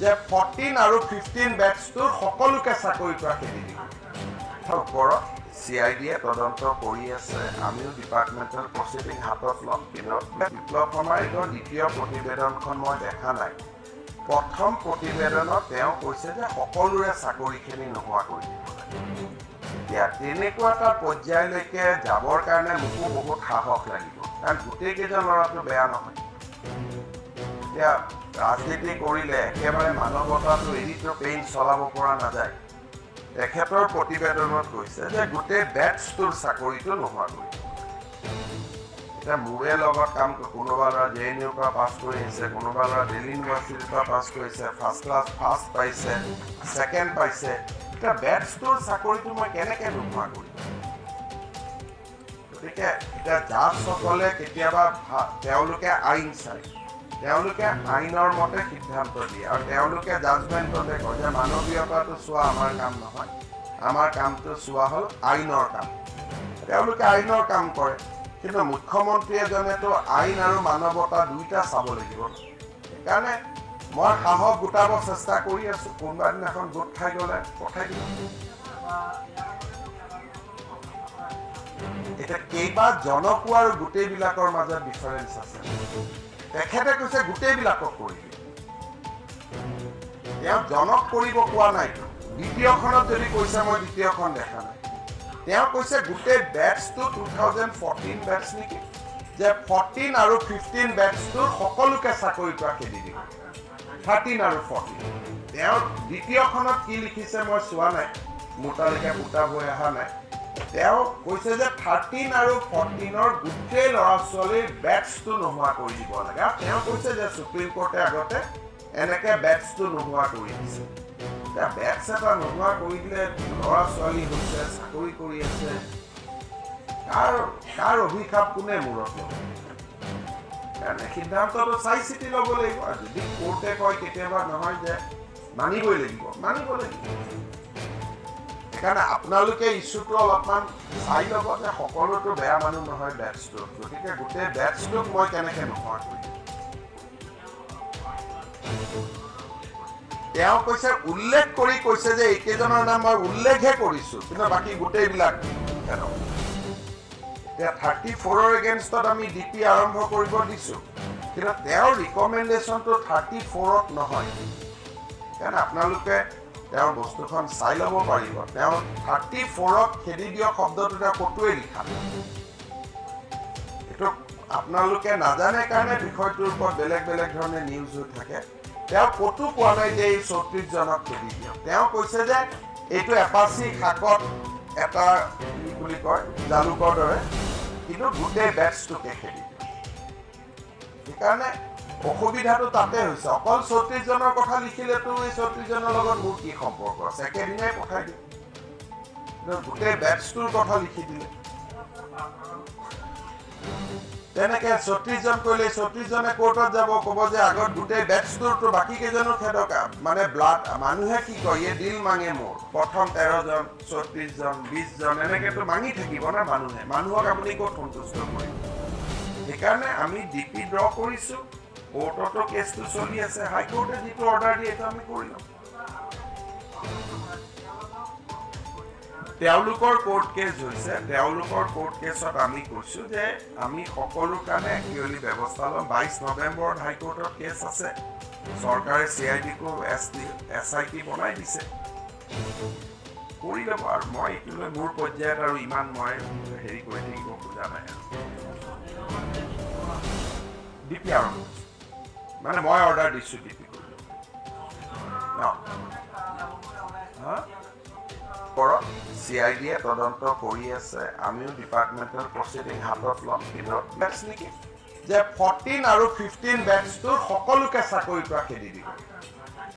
যে 14 আৰু 15 বেটছটোৰ সকলোকে চাকৰিৰ পৰা খেদি দিব ওপৰত CIDয়ে তদন্ত কৰি আছে আমিও ডিপাৰ্টমেণ্টেল প্ৰচিডিং হাতত ল'ম কিন্তু বিপ্লৱ সমাৰোহৰ দ্বিতীয় প্ৰতিবেদনখন মই দেখা নাই প্ৰথম প্ৰতিবেদনত তেওঁ কৈছে যে সকলোৰে চাকৰিখিনি নোহোৱা কৰি দিব এতিয়া তেনেকুৱা এটা পৰ্যায়লৈকে যাবৰ কাৰণে মোকো বহুত সাহস লাগিব কাৰণ গোটেইকেইজন ল'ৰাটো বেয়া নহয় এতিয়া ৰাজনীতি কৰিলে একেবাৰে মানৱতাটো এৰিটো পেইন চলাব পৰা নাযায় তেখেতৰ প্ৰতিবেদনত কৈছে যে গোটেই বেটছটোৰ চাকৰিটো নোহোৱা কৰি এতিয়া মোৰে লগত কাম কোনোবা ল'ৰা JNUৰ পৰা পাছ কৰি আহিছে কোনোবা ল'ৰা দিল্লী ইউনিভাৰ্চিটিৰ পৰা পাছ কৰিছে ফাৰ্ষ্ট ক্লাছ ফাৰ্ষ্ট পাইছে ছেকেণ্ড পাইছে এতিয়া বেটছটোৰ চাকৰিটো মই কেনেকৈ নোহোৱা কৰিম গতিকে এতিয়া জাজসকলে কেতিয়াবা তেওঁলোকে আইন চায় তেওঁলোকে আইনৰ মতে সিদ্ধান্ত দিয়ে আৰু তেওঁলোকে জাজমেণ্টতে কয় যে মানৱীয়তাটো চোৱা আমাৰ কাম নহয় আমাৰ কামটো চোৱা হ'ল আইনৰ কাম তেওঁলোকে আইনৰ কাম কৰে কিন্তু মুখ্যমন্ত্ৰী এজনেতো আইন আৰু মানৱতা দুইটা চাব লাগিব সেইকাৰণে মই সাহস গোটাব চেষ্টা কৰি আছোঁ কোনোবা দিনাখন গোট খাই গ'লে পঠাই দিম এতিয়া কেইবাজনকো আৰু গোটেইবিলাকৰ মাজত ডিফাৰেঞ্চ আছে তেখেতে কৈছে গোটেইবিলাকক কৰি দিয়ে তেওঁ জনক কৰিব কোৱা নাই দ্বিতীয়খনত যদি কৈছে মই দ্বিতীয়খন দেখা নাই তেওঁ কৈছে গোটেই বেটছটো 2014 বেটছ নেকি যে 14 আৰু 15 বেটছটোৰ সকলোকে চাকৰিৰ পৰা খেদি দিব 13 আৰু 14 তেওঁ দ্বিতীয়খনত কি লিখিছে মই চোৱা নাই মোৰ তালৈকে পুতাব হৈ অহা নাই তেওঁ কৈছে যে 13 আৰু 14ৰ গোটেই ল'ৰা ছোৱালীৰ বেটছটো নোহোৱা কৰি দিব লাগে আৰু তেওঁ কৈছে যে সুপ্ৰিম কোৰ্টে আগতে এনেকৈ বেটছটো নোহোৱা কৰি দিছে এতিয়া বেটছ এটা নোহোৱা কৰি দিলে ল'ৰা ছোৱালী হৈছে চাকৰি কৰি আছে কাৰ অভিশাপ কোনে মূৰত ল'ব কাৰণে সিদ্ধান্তটো চাই চিতি ল'ব লাগিব আৰু যদি কোৰ্টে কয় কেতিয়াবা নহয় যে মানিব লাগিব সেইকাৰণে আপোনালোকে ইছ্যুটো অলপমান চাই ল'ব যে সকলোতো বেয়া মানুহ নহয় বেটছটো গতিকে গোটেই বেটছটোক মই কেনেকৈ নোহোৱা কৰিম তেওঁ কৈছে উল্লেখ কৰি কৈছে যে এইকেইজনৰ নাম মই উল্লেখহে কৰিছোঁ কিন্তু বাকী গোটেইবিলাক এতিয়া 34ৰ এগেইনষ্টত আমি DP আৰম্ভ কৰিব দিছোঁ কিন্তু তেওঁৰ ৰিকমেণ্ডেশ্যনটো 34ত নহয় কাৰণ আপোনালোকে তেওঁৰ বস্তুখন চাই ল'ব পাৰিব তেওঁ 34ক খেদি দিয়ক শব্দটো তেওঁ ক'তোৱে লিখা এইটো আপোনালোকে নাজানে কাৰণে বিষয়টোৰ ওপৰত বেলেগ বেলেগ ধৰণে নিউজ হৈ থাকে তেওঁ ক'তো কোৱা নাই যে এই 34জনক খেদি দিয়ক তেওঁ কৈছে যে এইটো এপাচি শাকত এটা কি বুলি কয় জালুকৰ দৰে কিন্তু গোটেই বেটছটোকে খেদি দিয়ক সেইকাৰণে অসুবিধাটো তাতে হৈছে অকল 34জনৰ কথা লিখিলেতো এই 34জনৰ লগত মোৰ কি সম্পৰ্ক আছে একেদিনাই পঠাই দিম গোটেই বেটছটোৰ কথা লিখি দিলে তেনেকে 34জন কৰিলে 34জনে কোৰ্টত যাব ক'ব যে আগত গোটেই বেটছটোৰতো বাকী কেইজনৰ খেদক মানে ব্লাড মানুহে কি কয় এই ডিল মাঙে মোৰ প্ৰথম 13জন 34জন 20জন এনেকেতো মাঙি থাকিব না মানুহক আপুনি ক'ত সন্তুষ্ট কৰিব সেইকাৰণে আমি DP ড্ৰ কৰিছোঁ কোৰ্টতো কেছটো চলি আছে হাইকোৰ্টে যিটো অৰ্ডাৰ দিয়ে এইটো আমি কৰি ল'ম তেওঁলোকৰ কোৰ্ট কেছ হৈছে তেওঁলোকৰ কোৰ্ট কেছত আমি কৈছোঁ যে আমি সকলো কাৰণে একুৱেলি ব্যৱস্থা ল'ম 22 নৱেম্বৰত হাইকোৰ্টত কেছ আছে চৰকাৰে CIDকো SIT বনাই দিছে কৰি ল'ব আৰু মই এইটোলৈ মোৰ পৰ্যায়ত আৰু ইমান মই হেৰি কৰি থাকিব খোজা নাই আৰু DP আৰম্ভ মানে মই অৰ্ডাৰ দিছোঁ DP CIDয়ে তদন্ত কৰি আছে আমিও ডিপাৰ্টমেণ্টেল প্ৰচিডিং হাতত ল'ম কিন্তু নেকি যে 14 আৰু 15 বেটছটোৰ সকলোকে চাকৰিৰ পৰা খেদি দিব